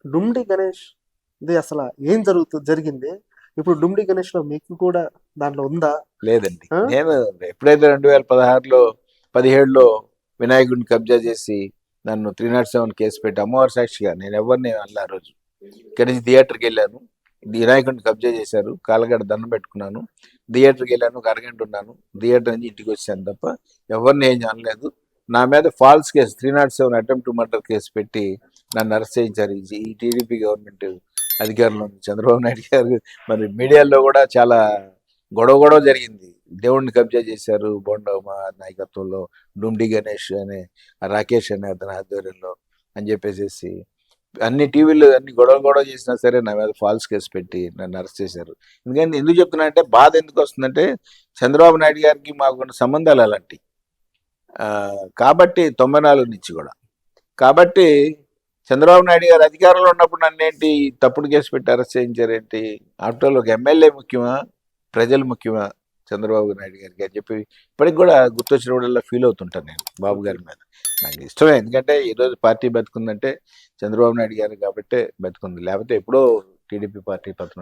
డుమ్డి గణేష్ ఇది అసలు ఏం జరిగింది? ఇప్పుడు డుమ్డి గణేష్‌లో మీకు కూడా దాంట్లో ఉందా? లేదండి. ఆ! నేను ఎప్పుడైతే 2016లో 17లో వినాయకుడిని కబ్జా చేసి నన్ను 307 కేసు పెట్టి అమ్మవారి సాక్షిగా నేను ఎవరిని అనలే ఆ రోజు. ఇక్కడి నుంచి థియేటర్కి వెళ్ళాను. వినాయకుడిని కబ్జా చేశారు. కాళ్ళగడ దండం పెట్టుకున్నాను. థియేటర్కి వెళ్ళాను. ఒక అరగంట ఉన్నాను. థియేటర్ నుంచి ఇంటికి వచ్చాను తప్ప ఎవరిని ఏం అనలేదు. నా మీద false case 307 attempt to murder case పెట్టి నన్ను అరెస్ట్ చేయించారు. ఈ టీడీపీ గవర్నమెంట్ అధికారంలో ఉంది. చంద్రబాబు నాయుడు గారు మరి మీడియాలో కూడా చాలా గొడవ జరిగింది. దేవుడిని కబ్జా చేశారు బోండమ్మ నాయకత్వంలో, డుమ్డి గణేష్ అనే రాకేష్ అనే అతని ఆధ్వర్యంలో అని చెప్పేసి అన్ని టీవీలు అన్ని గొడవ చేసినా సరే నా మీద ఫాల్స్ కేసు పెట్టి నన్ను అరెస్ట్ చేశారు. ఎందుకంటే ఎందుకు చెప్తున్నా అంటే బాధ ఎందుకు వస్తుందంటే చంద్రబాబు నాయుడు గారికి మాకున్న సంబంధాలు అలాంటి కాబట్టి 94 నుంచి కూడా కాబట్టి చంద్రబాబు నాయుడు గారు అధికారంలో ఉన్నప్పుడు నన్ను ఏంటి తప్పుడు కేసు పెట్టి అరెస్ట్ చేయించారేంటి? ఆఫ్టర్ ఒక ఎమ్మెల్యే ముఖ్యమా, ప్రజలు ముఖ్యమా చంద్రబాబు నాయుడు గారికి అని చెప్పి ఇప్పటికి కూడా గుర్తొచ్చినప్పుడల్లా ఫీల్ అవుతుంటాను నేను బాబు గారి మీద. నాకు ఇష్టమే, ఎందుకంటే ఈరోజు పార్టీ బతుకుందంటే చంద్రబాబు నాయుడు గారు కాబట్టే బతుకుంది, లేకపోతే ఎప్పుడో టీడీపీ పార్టీ పతనం